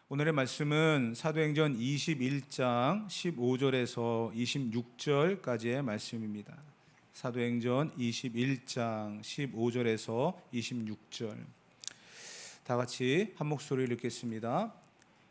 오늘의 말씀은 사도행전 21장 15절에서 26절까지의 말씀입니다. 사도행전 21장 15절에서 26절. 다 같이 한 목소리를 읽겠습니다.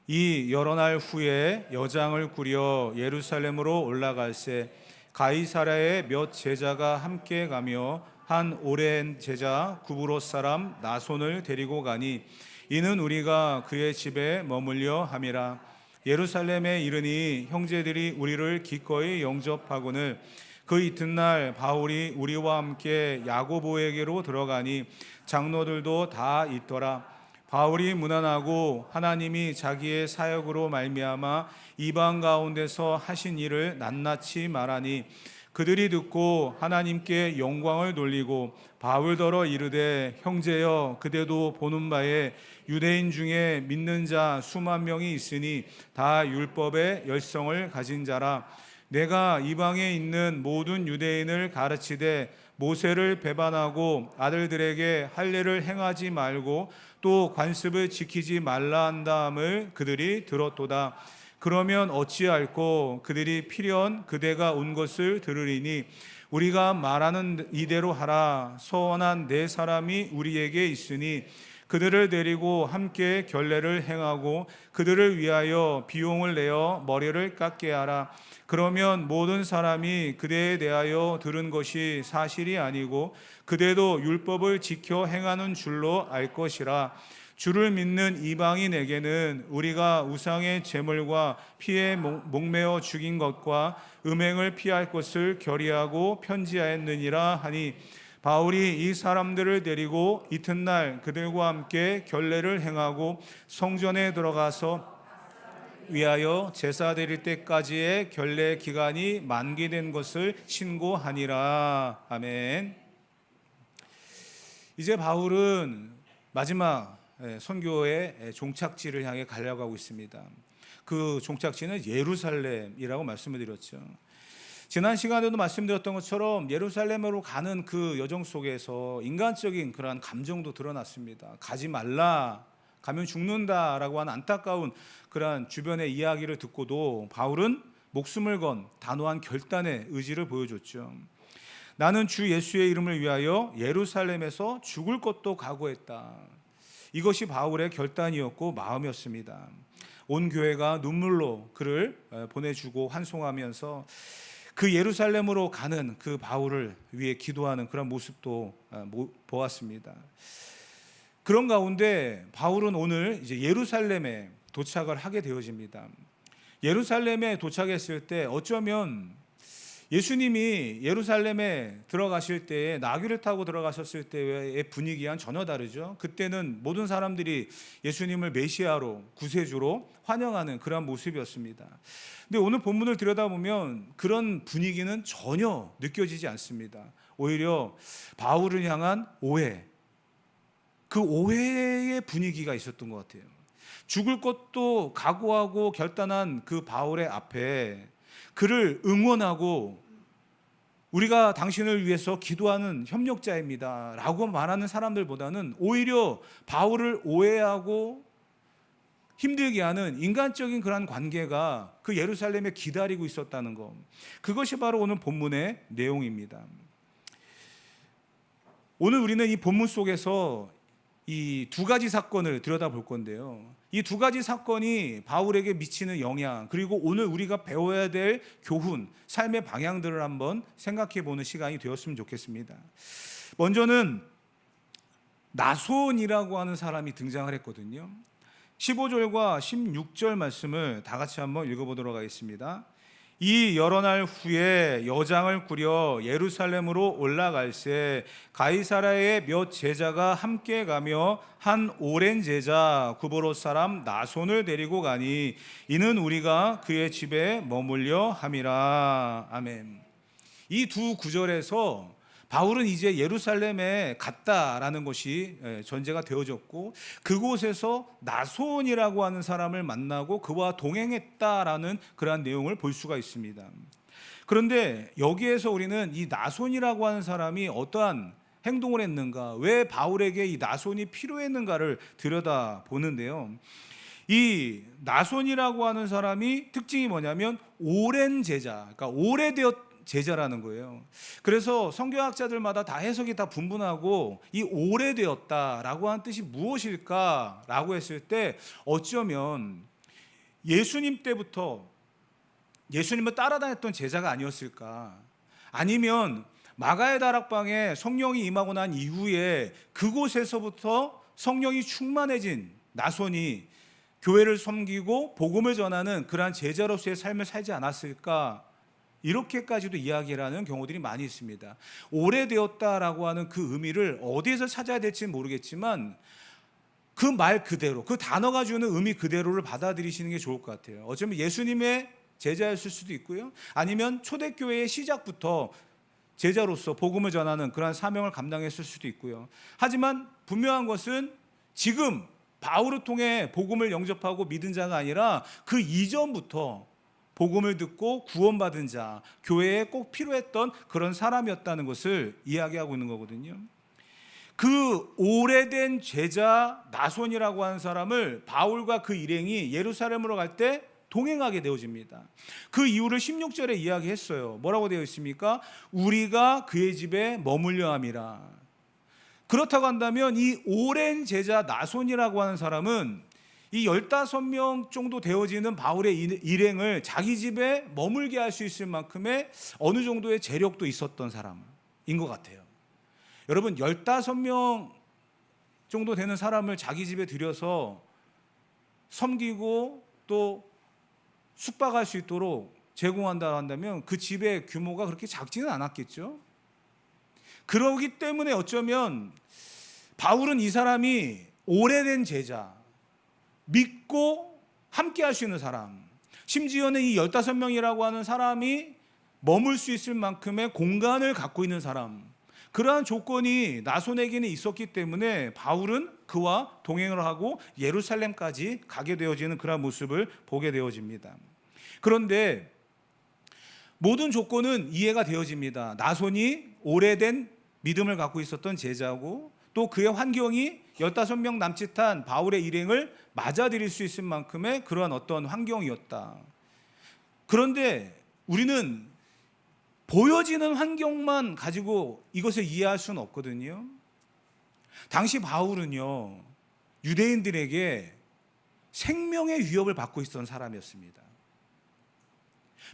이 여러 날 후에 여장을 꾸려 예루살렘으로 올라갈새 가이사랴의 몇 제자가 함께 가며 한 오랜 제자 구브롯 사람 나손을 데리고 가니 이는 우리가 그의 집에 머물려 함이라. 예루살렘에 이르니 형제들이 우리를 기꺼이 영접하거늘 그 이튿날 바울이 우리와 함께 야고보에게로 들어가니 장로들도 다 있더라. 바울이 문안하고 하나님이 자기의 사역으로 말미암아 이방 가운데서 하신 일을 낱낱이 말하니 그들이 듣고 하나님께 영광을 돌리고 바울더러 이르되 형제여 그대도 보는 바에 유대인 중에 믿는 자 수만 명이 있으니 다 율법의 열성을 가진 자라. 내가 이방에 있는 모든 유대인을 가르치되 모세를 배반하고 아들들에게 할례를 행하지 말고 또 관습을 지키지 말라 한다함을 그들이 들었도다. 그러면 어찌할꼬 그들이 필연 그대가 온 것을 들으리니 우리가 말하는 이대로 하라. 서원한 네 사람이 우리에게 있으니 그들을 데리고 함께 결례를 행하고 그들을 위하여 비용을 내어 머리를 깎게 하라. 그러면 모든 사람이 그대에 대하여 들은 것이 사실이 아니고 그대도 율법을 지켜 행하는 줄로 알 것이라. 주를 믿는 이방인에게는 우리가 우상의 제물과 피에 목매어 죽인 것과 음행을 피할 것을 결의하고 편지하였느니라 하니 바울이 이 사람들을 데리고 이튿날 그들과 함께 결례를 행하고 성전에 들어가서 위하여 제사 드릴 때까지의 결례 기간이 만기된 것을 신고하니라. 아멘. 이제 바울은 마지막 선교의 종착지를 향해 달려가고 있습니다. 그 종착지는 예루살렘이라고 말씀을 드렸죠. 지난 시간에도 말씀드렸던 것처럼 예루살렘으로 가는 그 여정 속에서 인간적인 그러한 감정도 드러났습니다. 가지 말라, 가면 죽는다라고 하는 안타까운 그러한 주변의 이야기를 듣고도 바울은 목숨을 건 단호한 결단의 의지를 보여줬죠. 나는 주 예수의 이름을 위하여 예루살렘에서 죽을 것도 각오했다. 이것이 바울의 결단이었고 마음이었습니다. 온 교회가 눈물로 그를 보내주고 환송하면서 그 예루살렘으로 가는 그 바울을 위해 기도하는 그런 모습도 보았습니다. 그런 가운데 바울은 오늘 이제 예루살렘에 도착을 하게 되어집니다. 예루살렘에 도착했을 때 어쩌면 예수님이 예루살렘에 들어가실 때에 나귀를 타고 들어가셨을 때의 분위기와는 전혀 다르죠. 그때는 모든 사람들이 예수님을 메시아로 구세주로 환영하는 그런 모습이었습니다. 근데 오늘 본문을 들여다보면 그런 분위기는 전혀 느껴지지 않습니다. 오히려 바울을 향한 오해, 그 오해의 분위기가 있었던 것 같아요. 죽을 것도 각오하고 결단한 그 바울의 앞에 그를 응원하고 우리가 당신을 위해서 기도하는 협력자입니다 라고 말하는 사람들보다는 오히려 바울을 오해하고 힘들게 하는 인간적인 그런 관계가 그 예루살렘에 기다리고 있었다는 것, 그것이 바로 오늘 본문의 내용입니다. 오늘 우리는 이 본문 속에서 이 두 가지 사건을 들여다볼 건데요, 이 두 가지 사건이 바울에게 미치는 영향, 그리고 오늘 우리가 배워야 될 교훈, 삶의 방향들을 한번 생각해 보는 시간이 되었으면 좋겠습니다. 먼저는 나손이라고 하는 사람이 등장을 했거든요. 15절과 16절 말씀을 다 같이 한번 읽어보도록 하겠습니다. 이 여러 날 후에 여장을 꾸려 예루살렘으로 올라갈새 가이사랴의 몇 제자가 함께 가며 한 오랜 제자 구브롯 사람 나손을 데리고 가니 이는 우리가 그의 집에 머물려 함이라. 아멘. 이 두 구절에서 바울은 이제 예루살렘에 갔다라는 것이 전제가 되어졌고 그곳에서 나손이라고 하는 사람을 만나고 그와 동행했다라는 그러한 내용을 볼 수가 있습니다. 그런데 여기에서 우리는 이 나손이라고 하는 사람이 어떠한 행동을 했는가, 왜 바울에게 이 나손이 필요했는가를 들여다보는데요, 이 나손이라고 하는 사람이 특징이 뭐냐면 오랜 제자, 그러니까 오래되었 제자라는 거예요. 그래서 성경학자들마다 다 해석이 다 분분하고 이 오래되었다라고 하는 뜻이 무엇일까라고 했을 때 어쩌면 예수님 때부터 예수님을 따라다녔던 제자가 아니었을까? 아니면 마가의 다락방에 성령이 임하고 난 이후에 그곳에서부터 성령이 충만해진 나손이 교회를 섬기고 복음을 전하는 그러한 제자로서의 삶을 살지 않았을까? 이렇게까지도 이야기를 하는 경우들이 많이 있습니다. 오래되었다라고 하는 그 의미를 어디에서 찾아야 될지는 모르겠지만 그 말 그대로, 그 단어가 주는 의미 그대로를 받아들이시는 게 좋을 것 같아요. 어쩌면 예수님의 제자였을 수도 있고요, 아니면 초대교회의 시작부터 제자로서 복음을 전하는 그러한 사명을 감당했을 수도 있고요. 하지만 분명한 것은 지금 바울을 통해 복음을 영접하고 믿은 자가 아니라 그 이전부터 복음을 듣고 구원받은 자, 교회에 꼭 필요했던 그런 사람이었다는 것을 이야기하고 있는 거거든요. 그 오래된 제자 나손이라고 하는 사람을 바울과 그 일행이 예루살렘으로 갈 때 동행하게 되어집니다. 그 이유를 16절에 이야기했어요. 뭐라고 되어 있습니까? 우리가 그의 집에 머물려 함이라. 그렇다고 한다면 이 오랜 제자 나손이라고 하는 사람은 이 15명 정도 되어지는 바울의 일행을 자기 집에 머물게 할 수 있을 만큼의 어느 정도의 재력도 있었던 사람인 것 같아요. 여러분, 15명 정도 되는 사람을 자기 집에 들여서 섬기고 또 숙박할 수 있도록 제공한다 한다면 그 집의 규모가 그렇게 작지는 않았겠죠. 그러기 때문에 어쩌면 바울은 이 사람이 오래된 제자, 믿고 함께 할 수 있는 사람, 심지어는 이 15명이라고 하는 사람이 머물 수 있을 만큼의 공간을 갖고 있는 사람, 그러한 조건이 나손에게는 있었기 때문에 바울은 그와 동행을 하고 예루살렘까지 가게 되어지는 그런 모습을 보게 되어집니다. 그런데 모든 조건은 이해가 되어집니다. 나손이 오래된 믿음을 갖고 있었던 제자고 또 그의 환경이 15명 남짓한 바울의 일행을 맞아들일 수 있을 만큼의 그러한 어떤 환경이었다. 그런데 우리는 보여지는 환경만 가지고 이것을 이해할 수는 없거든요. 당시 바울은요, 유대인들에게 생명의 위협을 받고 있었던 사람이었습니다.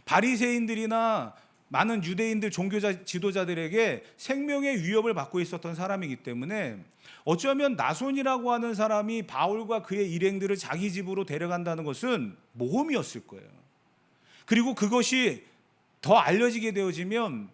바리새인들이나 많은 유대인들 종교 지도자들에게 생명의 위협을 받고 있었던 사람이기 때문에 어쩌면 나손이라고 하는 사람이 바울과 그의 일행들을 자기 집으로 데려간다는 것은 모험이었을 거예요. 그리고 그것이 더 알려지게 되어지면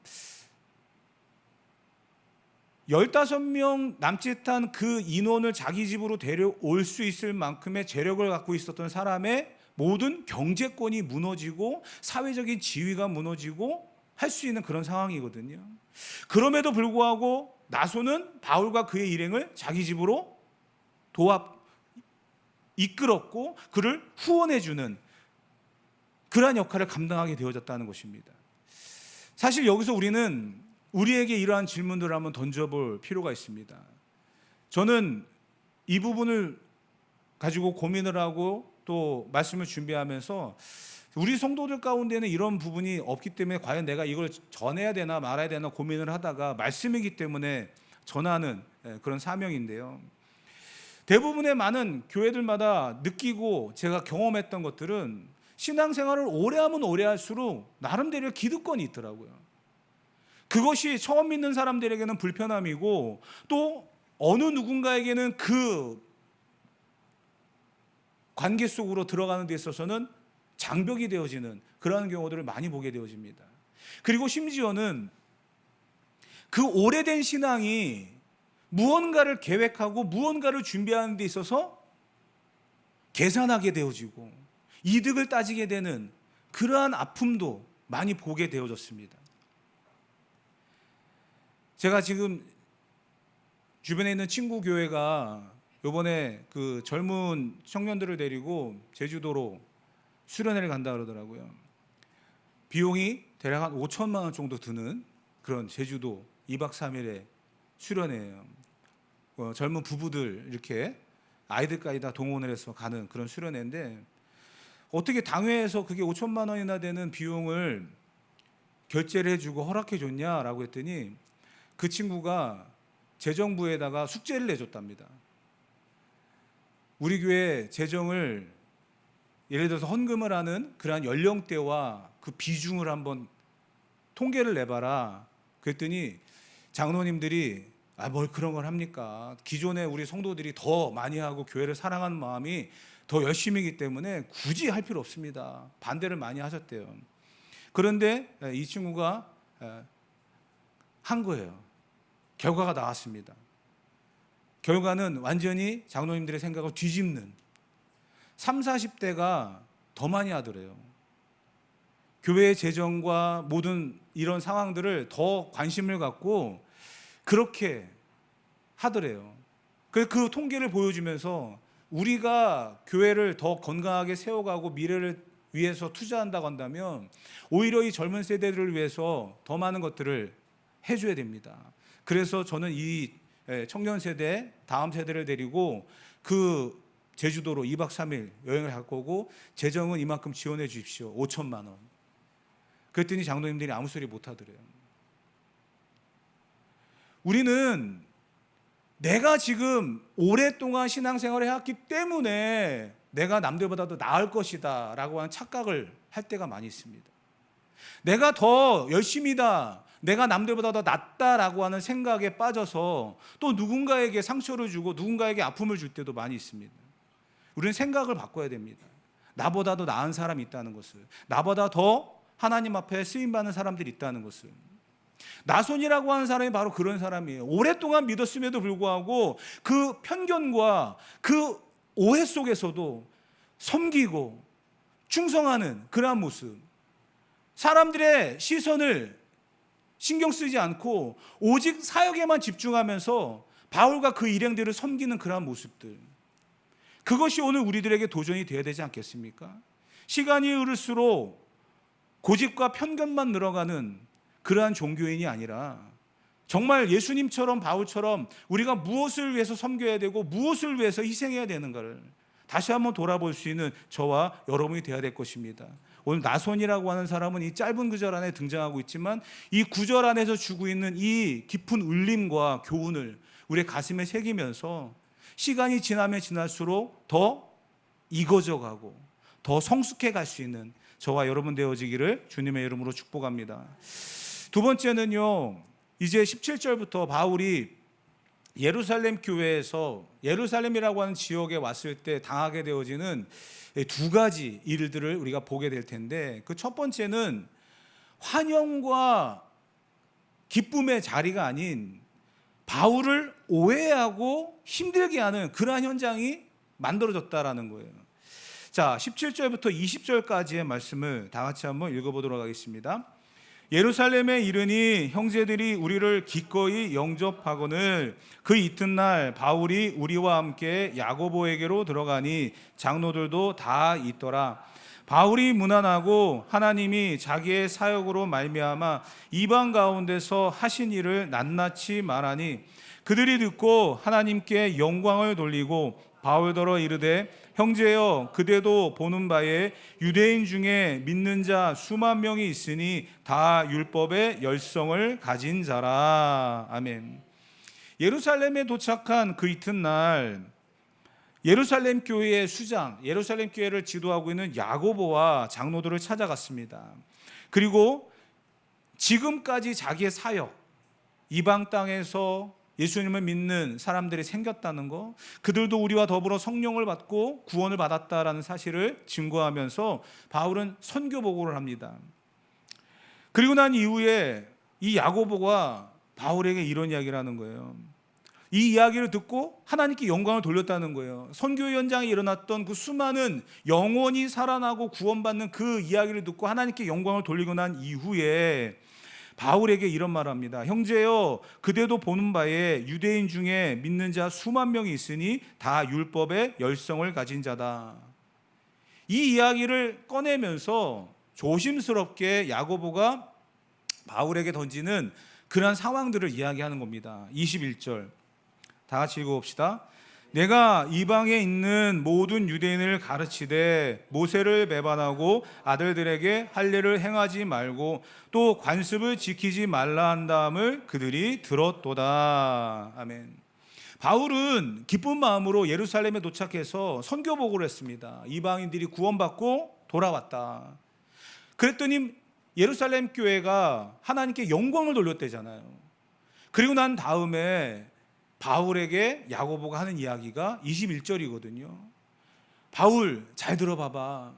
15명 남짓한 그 인원을 자기 집으로 데려올 수 있을 만큼의 재력을 갖고 있었던 사람의 모든 경제권이 무너지고 사회적인 지위가 무너지고 할 수 있는 그런 상황이거든요. 그럼에도 불구하고 나손은 바울과 그의 일행을 자기 집으로 이끌었고 그를 후원해주는 그러한 역할을 감당하게 되어졌다는 것입니다. 사실 여기서 우리는 우리에게 이러한 질문들을 한번 던져볼 필요가 있습니다. 저는 이 부분을 가지고 고민을 하고 또 말씀을 준비하면서 우리 성도들 가운데는 이런 부분이 없기 때문에 과연 내가 이걸 전해야 되나 말아야 되나 고민을 하다가 말씀이기 때문에 전하는 그런 사명인데요. 대부분의 많은 교회들마다 느끼고 제가 경험했던 것들은 신앙생활을 오래 하면 오래 할수록 나름대로 기득권이 있더라고요. 그것이 처음 믿는 사람들에게는 불편함이고 또 어느 누군가에게는 그 관계 속으로 들어가는 데 있어서는 장벽이 되어지는 그러한 경우들을 많이 보게 되어집니다. 그리고 심지어는 그 오래된 신앙이 무언가를 계획하고 무언가를 준비하는 데 있어서 계산하게 되어지고 이득을 따지게 되는 그러한 아픔도 많이 보게 되어졌습니다. 제가 지금 주변에 있는 친구 교회가 이번에 그 젊은 청년들을 데리고 제주도로 수련회를 간다 그러더라고요. 비용이 대략 한 5천만 원 정도 드는 그런 제주도 2박 3일의 수련회예요. 젊은 부부들 이렇게 아이들까지 다 동원을 해서 가는 그런 수련회인데, 어떻게 당회에서 그게 5천만 원이나 되는 비용을 결제를 해주고 허락해 줬냐라고 했더니 그 친구가 재정부에다가 숙제를 내줬답니다. 우리 교회 재정을 예를 들어서 헌금을 하는 그러한 연령대와 그 비중을 한번 통계를 내봐라. 그랬더니 장로님들이 뭘 그런 걸 합니까? 기존에 우리 성도들이 더 많이 하고 교회를 사랑하는 마음이 더 열심이기 때문에 굳이 할 필요 없습니다. 반대를 많이 하셨대요. 그런데 이 친구가 한 거예요. 결과가 나왔습니다. 결과는 완전히 장로님들의 생각을 뒤집는, 30, 40대가 더 많이 하더래요. 교회의 재정과 모든 이런 상황들을 더 관심을 갖고 그렇게 하더래요. 그 통계를 보여주면서 우리가 교회를 더 건강하게 세워가고 미래를 위해서 투자한다고 한다면 오히려 이 젊은 세대들을 위해서 더 많은 것들을 해줘야 됩니다. 그래서 저는 이 청년 세대, 다음 세대를 데리고 그 제주도로 2박 3일 여행을 갈 거고 재정은 이만큼 지원해 주십시오. 5천만 원. 그랬더니 장로님들이 아무 소리 못 하더래요. 우리는 내가 지금 오랫동안 신앙생활을 해왔기 때문에 내가 남들보다도 나을 것이다 라고 하는 착각을 할 때가 많이 있습니다. 내가 더 열심이다, 내가 남들보다 더 낫다라고 하는 생각에 빠져서 또 누군가에게 상처를 주고 누군가에게 아픔을 줄 때도 많이 있습니다. 우리는 생각을 바꿔야 됩니다. 나보다 더 나은 사람이 있다는 것을, 나보다 더 하나님 앞에 쓰임받는 사람들이 있다는 것을. 나손이라고 하는 사람이 바로 그런 사람이에요. 오랫동안 믿었음에도 불구하고 그 편견과 그 오해 속에서도 섬기고 충성하는 그러한 모습, 사람들의 시선을 신경 쓰지 않고 오직 사역에만 집중하면서 바울과 그 일행들을 섬기는 그러한 모습들, 그것이 오늘 우리들에게 도전이 되어야 되지 않겠습니까? 시간이 흐를수록 고집과 편견만 늘어가는 그러한 종교인이 아니라 정말 예수님처럼 바울처럼 우리가 무엇을 위해서 섬겨야 되고 무엇을 위해서 희생해야 되는가를 다시 한번 돌아볼 수 있는 저와 여러분이 되어야 될 것입니다. 오늘 나손이라고 하는 사람은 이 짧은 구절 안에 등장하고 있지만 이 구절 안에서 주고 있는 이 깊은 울림과 교훈을 우리의 가슴에 새기면서 시간이 지나면 지날수록 더 익어져가고 더 성숙해 갈 수 있는 저와 여러분 되어지기를 주님의 이름으로 축복합니다. 두 번째는요, 이제 17절부터 바울이 예루살렘 교회에서 예루살렘이라고 하는 지역에 왔을 때 당하게 되어지는 두 가지 일들을 우리가 보게 될 텐데, 그 첫 번째는 환영과 기쁨의 자리가 아닌 바울을 오해하고 힘들게 하는 그러한 현장이 만들어졌다라는 거예요. 자, 17절부터 20절까지의 말씀을 다 같이 한번 읽어보도록 하겠습니다. 예루살렘에 이르니 형제들이 우리를 기꺼이 영접하거늘 그 이튿날 바울이 우리와 함께 야고보에게로 들어가니 장로들도 다 있더라. 바울이 문안하고 하나님이 자기의 사역으로 말미암아 이방 가운데서 하신 일을 낱낱이 말하니 그들이 듣고 하나님께 영광을 돌리고 바울더러 이르되 형제여 그대도 보는 바에 유대인 중에 믿는 자 수만 명이 있으니 다 율법의 열성을 가진 자라. 아멘. 예루살렘에 도착한 그 이튿날 예루살렘 교회의 수장, 예루살렘 교회를 지도하고 있는 야고보와 장로들을 찾아갔습니다. 그리고 지금까지 자기의 사역, 이방 땅에서 예수님을 믿는 사람들이 생겼다는 거, 그들도 우리와 더불어 성령을 받고 구원을 받았다라는 사실을 증거하면서 바울은 선교 보고를 합니다. 그리고 난 이후에 이 야고보가 바울에게 이런 이야기를 하는 거예요. 이 이야기를 듣고 하나님께 영광을 돌렸다는 거예요. 선교 현장에 일어났던 그 수많은 영혼이 살아나고 구원받는 그 이야기를 듣고 하나님께 영광을 돌리고 난 이후에 바울에게 이런 말을 합니다. 형제여 그대도 보는 바에 유대인 중에 믿는 자 수만 명이 있으니 다 율법의 열성을 가진 자다. 이 이야기를 꺼내면서 조심스럽게 야고보가 바울에게 던지는 그러한 상황들을 이야기하는 겁니다. 21절 다 같이 읽어봅시다. 내가 이방에 있는 모든 유대인을 가르치되 모세를 배반하고 아들들에게 할례를 행하지 말고 또 관습을 지키지 말라 한다음을 그들이 들었도다. 아멘. 바울은 기쁜 마음으로 예루살렘에 도착해서 선교복을 했습니다. 이방인들이 구원받고 돌아왔다. 그랬더니 예루살렘 교회가 하나님께 영광을 돌렸대잖아요. 그리고 난 다음에 바울에게 야고보가 하는 이야기가 21절이거든요. 바울, 잘 들어봐봐.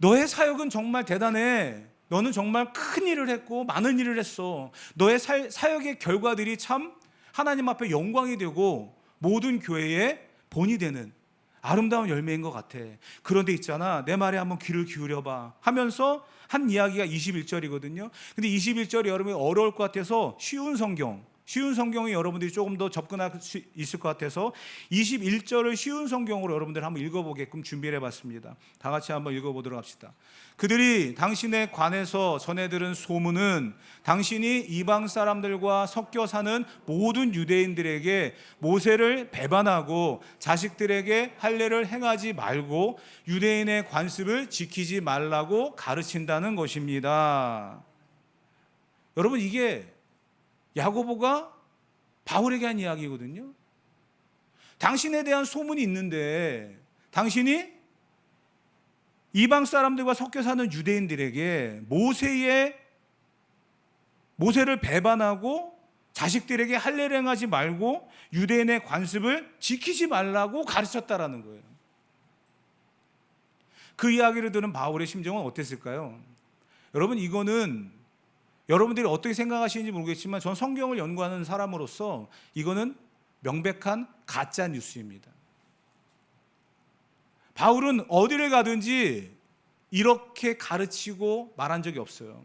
너의 사역은 정말 대단해. 너는 정말 큰 일을 했고 많은 일을 했어. 너의 사역의 결과들이 참 하나님 앞에 영광이 되고 모든 교회의 본이 되는 아름다운 열매인 것 같아. 그런데 있잖아, 내 말에 한번 귀를 기울여봐 하면서 한 이야기가 21절이거든요. 근데 21절이 여러분이 어려울 것 같아서 쉬운 성경이 여러분들이 조금 더 접근할 수 있을 것 같아서 21절을 쉬운 성경으로 여러분들 한번 읽어보게끔 준비를 해봤습니다. 다 같이 한번 읽어보도록 합시다. 그들이 당신에 관해서 전해 들은 소문은 당신이 이방 사람들과 섞여 사는 모든 유대인들에게 모세를 배반하고 자식들에게 할례를 행하지 말고 유대인의 관습을 지키지 말라고 가르친다는 것입니다. 여러분, 이게 야고보가 바울에게 한 이야기거든요. 당신에 대한 소문이 있는데 당신이 이방 사람들과 섞여 사는 유대인들에게 모세를 배반하고 자식들에게 할례를 행하지 말고 유대인의 관습을 지키지 말라고 가르쳤다라는 거예요. 그 이야기를 들은 바울의 심정은 어땠을까요? 여러분, 이거는 여러분들이 어떻게 생각하시는지 모르겠지만 전 성경을 연구하는 사람으로서 이거는 명백한 가짜 뉴스입니다. 바울은 어디를 가든지 이렇게 가르치고 말한 적이 없어요.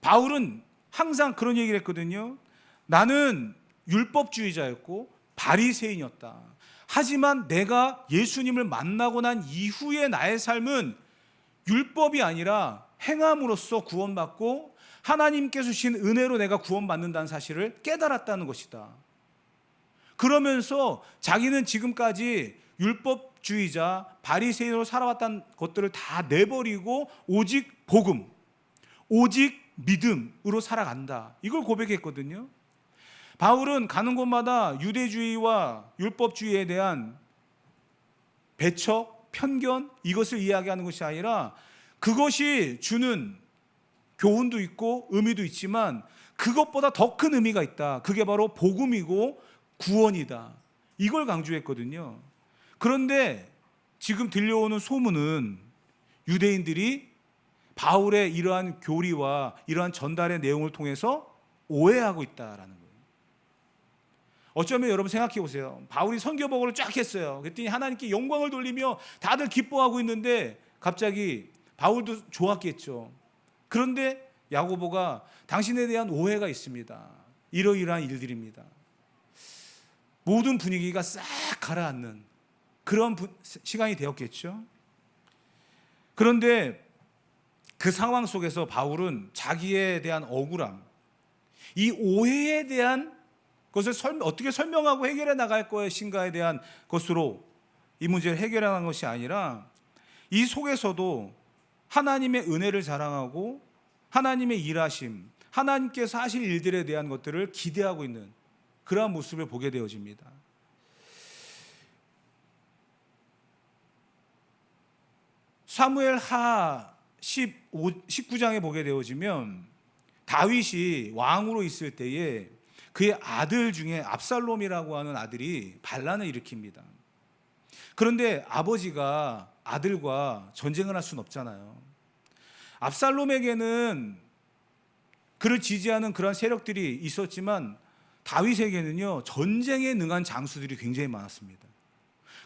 바울은 항상 그런 얘기를 했거든요. 나는 율법주의자였고 바리새인이었다. 하지만 내가 예수님을 만나고 난 이후의 나의 삶은 율법이 아니라 행함으로써 구원받고 하나님께서 주신 은혜로 내가 구원받는다는 사실을 깨달았다는 것이다. 그러면서 자기는 지금까지 율법주의자, 바리새인으로 살아왔다는 것들을 다 내버리고 오직 복음, 오직 믿음으로 살아간다. 이걸 고백했거든요. 바울은 가는 곳마다 유대주의와 율법주의에 대한 배척, 편견, 이것을 이야기하는 것이 아니라 그것이 주는 교훈도 있고 의미도 있지만 그것보다 더 큰 의미가 있다. 그게 바로 복음이고 구원이다. 이걸 강조했거든요. 그런데 지금 들려오는 소문은 유대인들이 바울의 이러한 교리와 이러한 전달의 내용을 통해서 오해하고 있다라는 거예요. 어쩌면 여러분 생각해 보세요. 바울이 선교복음을 쫙 했어요. 그랬더니 하나님께 영광을 돌리며 다들 기뻐하고 있는데 갑자기 바울도 좋았겠죠. 그런데 야고보가 당신에 대한 오해가 있습니다. 이러이러한 일들입니다. 모든 분위기가 싹 가라앉는 그런 시간이 되었겠죠. 그런데 그 상황 속에서 바울은 자기에 대한 억울함, 이 오해에 대한 것을 어떻게 설명하고 해결해 나갈 것인가에 대한 것으로 이 문제를 해결해 나간 것이 아니라 이 속에서도 하나님의 은혜를 자랑하고 하나님의 일하심, 하나님께서 하실 일들에 대한 것들을 기대하고 있는 그러한 모습을 보게 되어집니다. 사무엘하 19장에 보게 되어지면 다윗이 왕으로 있을 때에 그의 아들 중에 압살롬이라고 하는 아들이 반란을 일으킵니다. 그런데 아버지가 아들과 전쟁을 할 수는 없잖아요. 압살롬에게는 그를 지지하는 그런 세력들이 있었지만 다윗에게는요 전쟁에 능한 장수들이 굉장히 많았습니다.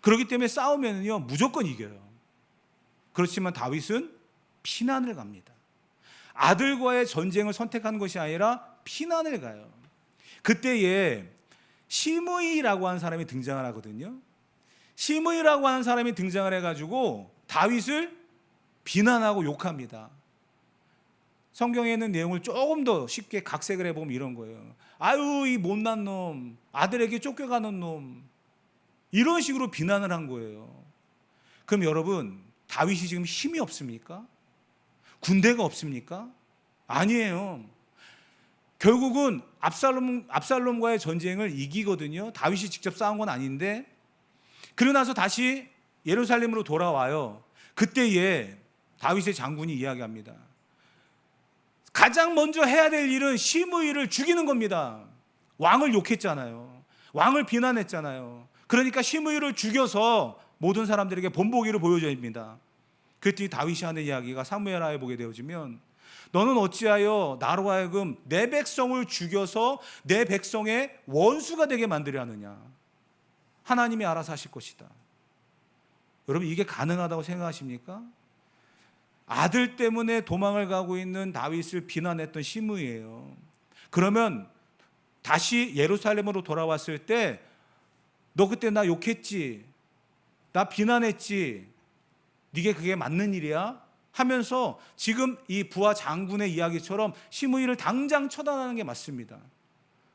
그렇기 때문에 싸우면요 무조건 이겨요. 그렇지만 다윗은 피난을 갑니다. 아들과의 전쟁을 선택한 것이 아니라 피난을 가요. 그때에 시므이라고 하는 사람이 등장을 하거든요. 시므이라고 하는 사람이 등장을 해가지고 다윗을 비난하고 욕합니다. 성경에 있는 내용을 조금 더 쉽게 각색을 해보면 이런 거예요. 아유, 이 못난 놈, 아들에게 쫓겨가는 놈, 이런 식으로 비난을 한 거예요. 그럼 여러분, 다윗이 지금 힘이 없습니까? 군대가 없습니까? 아니에요. 결국은 압살롬과의 전쟁을 이기거든요. 다윗이 직접 싸운 건 아닌데, 그러고 나서 다시 예루살렘으로 돌아와요. 그때에 다윗의 장군이 이야기합니다. 가장 먼저 해야 될 일은 시므이를 죽이는 겁니다. 왕을 욕했잖아요. 왕을 비난했잖아요. 그러니까 시므이를 죽여서 모든 사람들에게 본보기를 보여줘야 합니다. 그랬더니 다윗이 하는 이야기가 사무엘하에 보게 되어지면, 너는 어찌하여 나로 하여금 내 백성을 죽여서 내 백성의 원수가 되게 만들려 하느냐. 하나님이 알아서 하실 것이다. 여러분, 이게 가능하다고 생각하십니까? 아들 때문에 도망을 가고 있는 다윗을 비난했던 시므이예요. 그러면 다시 예루살렘으로 돌아왔을 때, 너 그때 나 욕했지, 나 비난했지, 네게 그게 맞는 일이야? 하면서 지금 이 부하 장군의 이야기처럼 시므이를 당장 처단하는 게 맞습니다.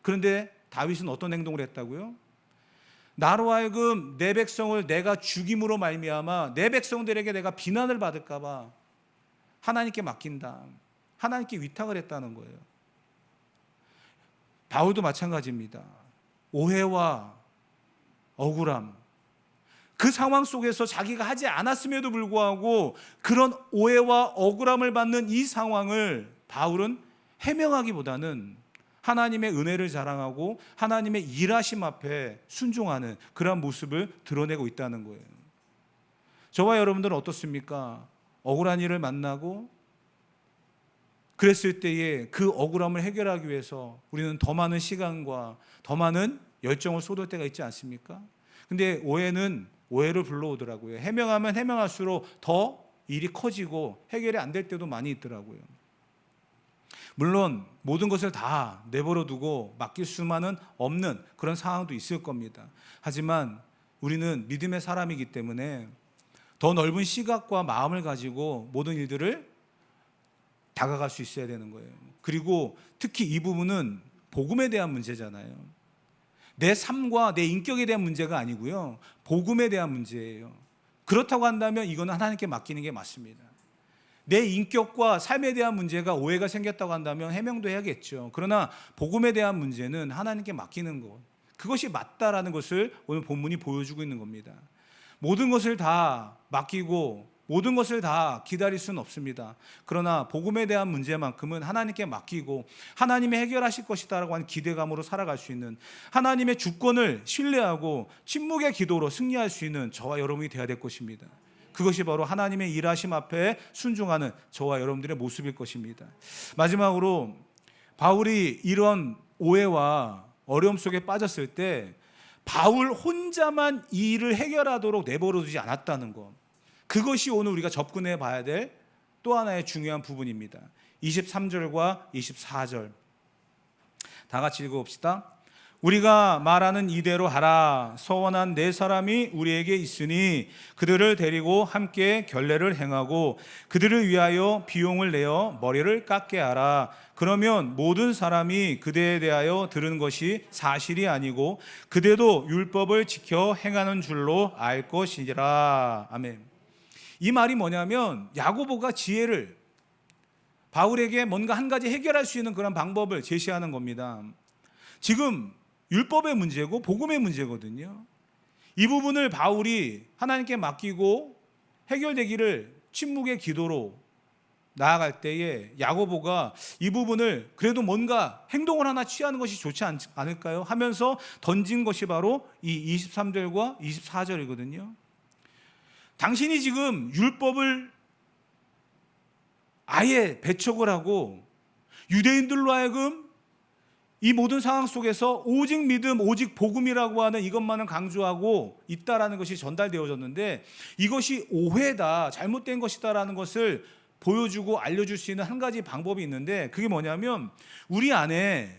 그런데 다윗은 어떤 행동을 했다고요? 나로 하여금 내 백성을 내가 죽임으로 말미암아 내 백성들에게 내가 비난을 받을까 봐 하나님께 맡긴다, 하나님께 위탁을 했다는 거예요. 바울도 마찬가지입니다. 오해와 억울함, 그 상황 속에서 자기가 하지 않았음에도 불구하고 그런 오해와 억울함을 받는 이 상황을 바울은 해명하기보다는 하나님의 은혜를 자랑하고 하나님의 일하심 앞에 순종하는 그런 모습을 드러내고 있다는 거예요. 저와 여러분들은 어떻습니까? 억울한 일을 만나고 그랬을 때에 그 억울함을 해결하기 위해서 우리는 더 많은 시간과 더 많은 열정을 쏟을 때가 있지 않습니까? 근데 오해는 오해를 불러오더라고요. 해명하면 해명할수록 더 일이 커지고 해결이 안 될 때도 많이 있더라고요. 물론 모든 것을 다 내버려 두고 맡길 수만은 없는 그런 상황도 있을 겁니다. 하지만 우리는 믿음의 사람이기 때문에 더 넓은 시각과 마음을 가지고 모든 일들을 다가갈 수 있어야 되는 거예요. 그리고 특히 이 부분은 복음에 대한 문제잖아요. 내 삶과 내 인격에 대한 문제가 아니고요, 복음에 대한 문제예요. 그렇다고 한다면 이거는 하나님께 맡기는 게 맞습니다. 내 인격과 삶에 대한 문제가 오해가 생겼다고 한다면 해명도 해야겠죠. 그러나 복음에 대한 문제는 하나님께 맡기는 것, 그것이 맞다라는 것을 오늘 본문이 보여주고 있는 겁니다. 모든 것을 다 맡기고 모든 것을 다 기다릴 수는 없습니다. 그러나 복음에 대한 문제만큼은 하나님께 맡기고 하나님이 해결하실 것이다라고 하는 기대감으로 살아갈 수 있는, 하나님의 주권을 신뢰하고 침묵의 기도로 승리할 수 있는 저와 여러분이 되어야 될 것입니다. 그것이 바로 하나님의 일하심 앞에 순종하는 저와 여러분들의 모습일 것입니다. 마지막으로 바울이 이런 오해와 어려움 속에 빠졌을 때 바울 혼자만 이 일을 해결하도록 내버려두지 않았다는 것, 그것이 오늘 우리가 접근해 봐야 될 또 하나의 중요한 부분입니다. 23절과 24절 다 같이 읽어봅시다. 우리가 말하는 이대로 하라. 서원한 네 사람이 우리에게 있으니 그들을 데리고 함께 결례를 행하고 그들을 위하여 비용을 내어 머리를 깎게 하라. 그러면 모든 사람이 그대에 대하여 들은 것이 사실이 아니고 그대도 율법을 지켜 행하는 줄로 알 것이라. 아멘. 이 말이 뭐냐면 야고보가 지혜를, 바울에게 뭔가 한 가지 해결할 수 있는 그런 방법을 제시하는 겁니다. 지금 율법의 문제고 복음의 문제거든요. 이 부분을 바울이 하나님께 맡기고 해결되기를 침묵의 기도로 나아갈 때에 야고보가 이 부분을 그래도 뭔가 행동을 하나 취하는 것이 좋지 않을까요? 하면서 던진 것이 바로 이 23절과 24절이거든요. 당신이 지금 율법을 아예 배척을 하고 유대인들로 하여금 이 모든 상황 속에서 오직 믿음, 오직 복음이라고 하는 이것만을 강조하고 있다라는 것이 전달되어졌는데, 이것이 오해다, 잘못된 것이다라는 것을 보여주고 알려줄 수 있는 한 가지 방법이 있는데, 그게 뭐냐면 우리 안에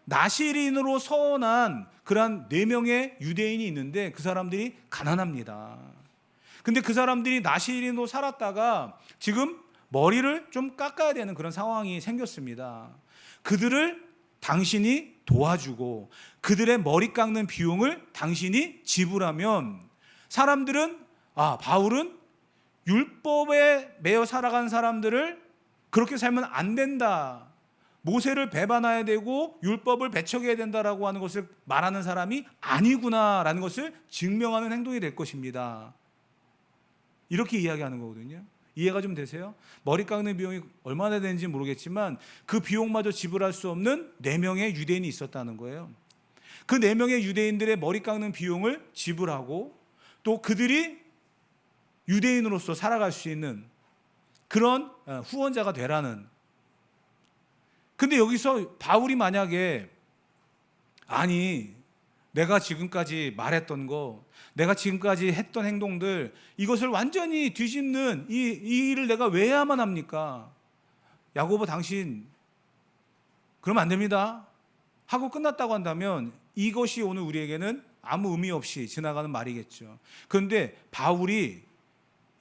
나시린으로 서원한 그런 4명의 유대인이 있는데 그 사람들이 가난합니다. 근데 그 사람들이 나시린으로 살았다가 지금 머리를 좀 깎아야 되는 그런 상황이 생겼습니다. 그들을 당신이 도와주고 그들의 머리 깎는 비용을 당신이 지불하면 사람들은 바울은 율법에 매여 살아간 사람들을 그렇게 살면 안 된다, 모세를 배반해야 되고 율법을 배척해야 된다라고 하는 것을 말하는 사람이 아니구나라는 것을 증명하는 행동이 될 것입니다. 이렇게 이야기하는 거거든요. 이해가 좀 되세요? 머리 깎는 비용이 얼마나 되는지 모르겠지만 그 비용마저 지불할 수 없는 4명의 유대인이 있었다는 거예요. 그 4명의 유대인들의 머리 깎는 비용을 지불하고 또 그들이 유대인으로서 살아갈 수 있는 그런 후원자가 되라는. 근데 여기서 바울이 만약에 내가 지금까지 말했던 거, 내가 지금까지 했던 행동들, 이것을 완전히 뒤집는 이 일을 내가 왜 해야만 합니까? 야고보 당신 그러면 안 됩니다 하고 끝났다고 한다면 이것이 오늘 우리에게는 아무 의미 없이 지나가는 말이겠죠. 그런데 바울이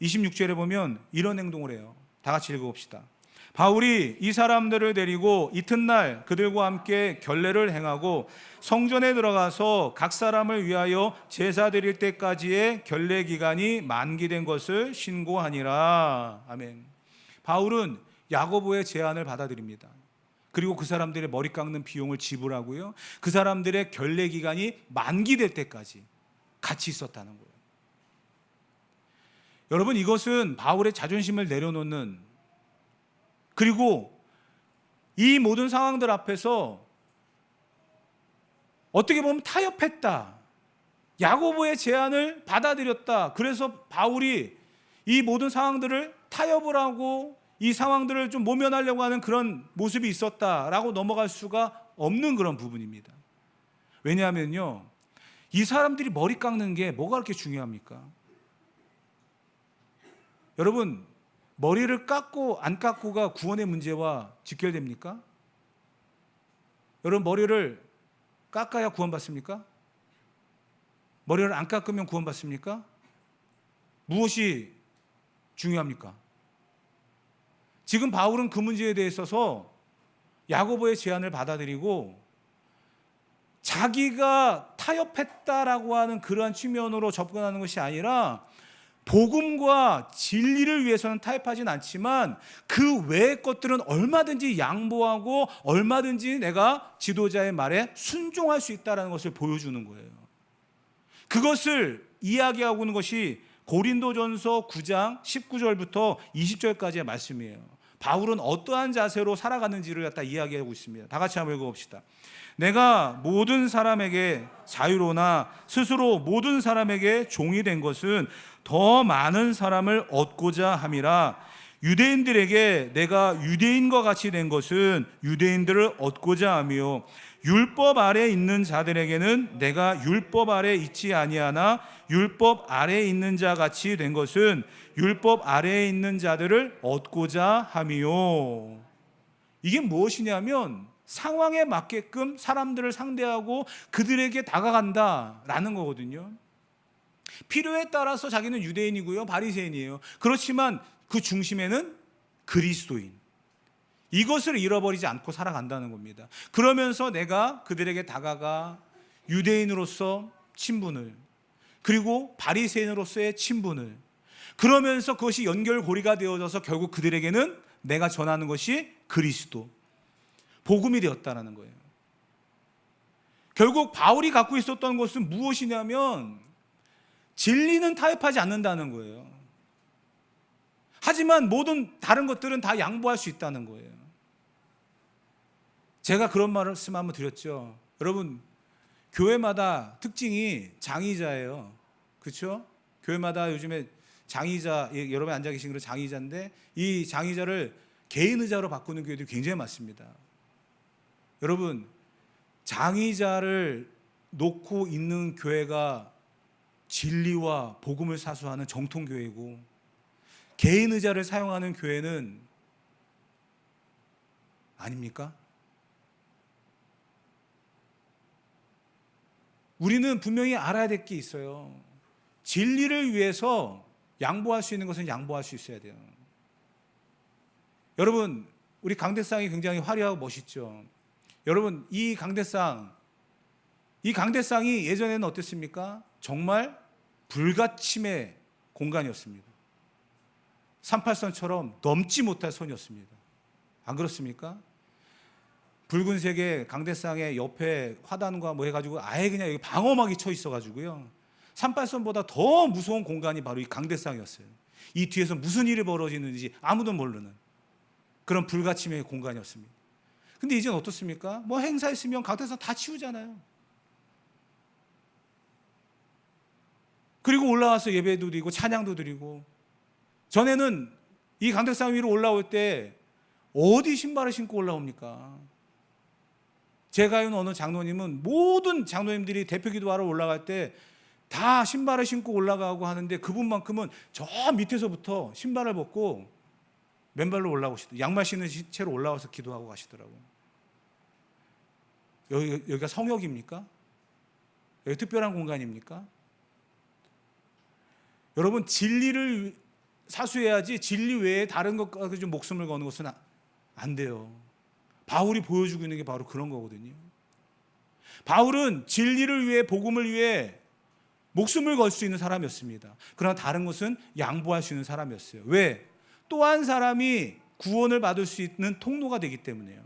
26절에 보면 이런 행동을 해요. 다 같이 읽어봅시다. 바울이 이 사람들을 데리고 이튿날 그들과 함께 결례를 행하고 성전에 들어가서 각 사람을 위하여 제사 드릴 때까지의 결례 기간이 만기된 것을 신고하니라. 아멘. 바울은 야고보의 제안을 받아들입니다. 그리고 그 사람들의 머리 깎는 비용을 지불하고요, 그 사람들의 결례 기간이 만기될 때까지 같이 있었다는 거예요. 여러분, 이것은 바울의 자존심을 내려놓는, 그리고 이 모든 상황들 앞에서 어떻게 보면 타협했다, 야고보의 제안을 받아들였다. 그래서 바울이 이 모든 상황들을 타협을 하고 이 상황들을 좀 모면하려고 하는 그런 모습이 있었다라고 넘어갈 수가 없는 그런 부분입니다. 왜냐하면요, 이 사람들이 머리 깎는 게 뭐가 그렇게 중요합니까? 여러분, 머리를 깎고 안 깎고가 구원의 문제와 직결됩니까? 여러분, 머리를 깎아야 구원받습니까? 머리를 안 깎으면 구원받습니까? 무엇이 중요합니까? 지금 바울은 그 문제에 대해서 야고보의 제안을 받아들이고 자기가 타협했다라고 하는 그러한 측면으로 접근하는 것이 아니라 복음과 진리를 위해서는 타협하진 않지만 그 외의 것들은 얼마든지 양보하고 얼마든지 내가 지도자의 말에 순종할 수 있다는 것을 보여주는 거예요. 그것을 이야기하고 있는 것이 고린도전서 9장 19절부터 20절까지의 말씀이에요. 바울은 어떠한 자세로 살아가는지를 갖다 이야기하고 있습니다. 다 같이 한번 읽어봅시다. 내가 모든 사람에게 자유로나 스스로 모든 사람에게 종이 된 것은 더 많은 사람을 얻고자 함이라. 유대인들에게 내가 유대인과 같이 된 것은 유대인들을 얻고자 하며 율법 아래 있는 자들에게는 내가 율법 아래 있지 아니하나 율법 아래 있는 자 같이 된 것은 율법 아래에 있는 자들을 얻고자 함이요. 이게 무엇이냐면 상황에 맞게끔 사람들을 상대하고 그들에게 다가간다라는 거거든요. 필요에 따라서 자기는 유대인이고요, 바리새인이에요. 그렇지만 그 중심에는 그리스도인, 이것을 잃어버리지 않고 살아간다는 겁니다. 그러면서 내가 그들에게 다가가 유대인으로서 친분을, 그리고 바리새인으로서의 친분을, 그러면서 그것이 연결고리가 되어져서 결국 그들에게는 내가 전하는 것이 그리스도, 복음이 되었다는 거예요. 결국 바울이 갖고 있었던 것은 무엇이냐면 진리는 타협하지 않는다는 거예요. 하지만 모든 다른 것들은 다 양보할 수 있다는 거예요. 제가 그런 말씀 한번 드렸죠. 여러분, 교회마다 특징이 장의자예요. 그렇죠? 교회마다 요즘에 장의자, 여러분 앉아 계신 그 장의자인데 이 장의자를 개인 의자로 바꾸는 교회들이 굉장히 많습니다. 여러분, 장의자를 놓고 있는 교회가 진리와 복음을 사수하는 정통교회고, 개인 의자를 사용하는 교회는 아닙니까? 우리는 분명히 알아야 될 게 있어요. 진리를 위해서 양보할 수 있는 것은 양보할 수 있어야 돼요. 여러분, 우리 강대상이 굉장히 화려하고 멋있죠. 여러분, 이 강대상이 예전에는 어땠습니까? 정말 불가침의 공간이었습니다. 38선처럼 넘지 못할 선이었습니다. 안 그렇습니까? 붉은색의 강대상의 옆에 화단과 뭐 해가지고 아예 그냥 여기 방어막이 쳐 있어가지고요. 38선보다 더 무서운 공간이 바로 이 강대상이었어요. 이 뒤에서 무슨 일이 벌어지는지 아무도 모르는 그런 불가침의 공간이었습니다. 근데 이제는 어떻습니까? 뭐 행사 있으면 강대상 다 치우잖아요. 그리고 올라와서 예배도 드리고 찬양도 드리고, 전에는 이 강대상 위로 올라올 때 어디 신발을 신고 올라옵니까? 제가 아는 어느 장로님은 모든 장로님들이 대표 기도하러 올라갈 때 다 신발을 신고 올라가고 하는데, 그분만큼은 저 밑에서부터 신발을 벗고 맨발로 올라오시더라고요. 양말 신은 채로 올라와서 기도하고 가시더라고요. 여기가 성역입니까? 여기 특별한 공간입니까? 여러분, 진리를 사수해야지 진리 외에 다른 것까지 좀 목숨을 거는 것은 안 돼요. 바울이 보여주고 있는 게 바로 그런 거거든요. 바울은 진리를 위해, 복음을 위해 목숨을 걸 수 있는 사람이었습니다. 그러나 다른 것은 양보할 수 있는 사람이었어요. 왜? 또 한 사람이 구원을 받을 수 있는 통로가 되기 때문에요.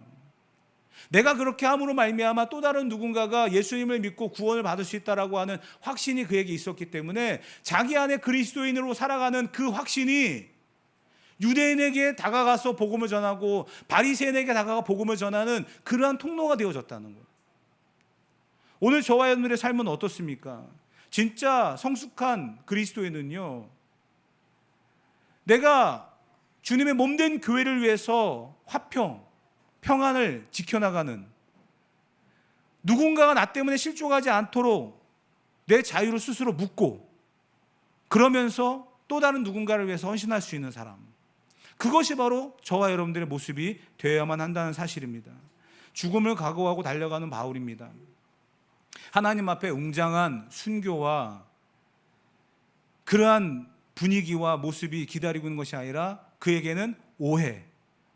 내가 그렇게 함으로 말미암아 또 다른 누군가가 예수님을 믿고 구원을 받을 수 있다라고 하는 확신이 그에게 있었기 때문에 자기 안에 그리스도인으로 살아가는 그 확신이 유대인에게 다가가서 복음을 전하고 바리새인에게 다가가 복음을 전하는 그러한 통로가 되어졌다는 거예요. 오늘 저와 여러분들의 삶은 어떻습니까? 진짜 성숙한 그리스도인은요, 내가 주님의 몸된 교회를 위해서 평안을 지켜나가는, 누군가가 나 때문에 실족하지 않도록 내 자유를 스스로 묻고, 그러면서 또 다른 누군가를 위해서 헌신할 수 있는 사람, 그것이 바로 저와 여러분들의 모습이 되어야만 한다는 사실입니다. 죽음을 각오하고 달려가는 바울입니다. 하나님 앞에 웅장한 순교와 그러한 분위기와 모습이 기다리고 있는 것이 아니라 그에게는 오해,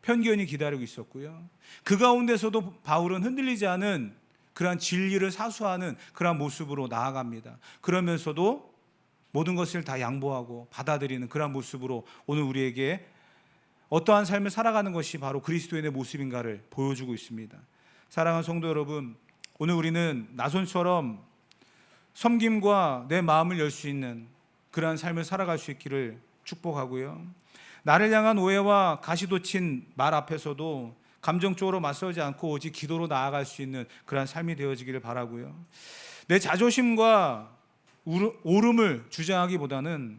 편견이 기다리고 있었고요. 그 가운데서도 바울은 흔들리지 않은 그러한 진리를 사수하는 그러한 모습으로 나아갑니다. 그러면서도 모든 것을 다 양보하고 받아들이는 그러한 모습으로 오늘 우리에게 어떠한 삶을 살아가는 것이 바로 그리스도인의 모습인가를 보여주고 있습니다. 사랑하는 성도 여러분, 오늘 우리는 나손처럼 섬김과 내 마음을 열 수 있는 그러한 삶을 살아갈 수 있기를 축복하고요. 나를 향한 오해와 가시돋친 말 앞에서도 감정적으로 맞서지 않고 오직 기도로 나아갈 수 있는 그러한 삶이 되어지기를 바라고요. 내 자존심과 옳음을 주장하기보다는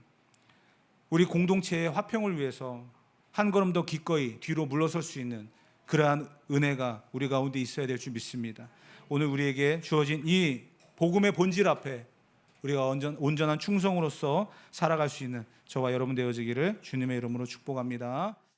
우리 공동체의 화평을 위해서 한 걸음 더 기꺼이 뒤로 물러설 수 있는 그러한 은혜가 우리 가운데 있어야 될 줄 믿습니다. 오늘 우리에게 주어진 이 복음의 본질 앞에 우리가 온전한 충성으로서 살아갈 수 있는 저와 여러분 되어지기를 주님의 이름으로 축복합니다.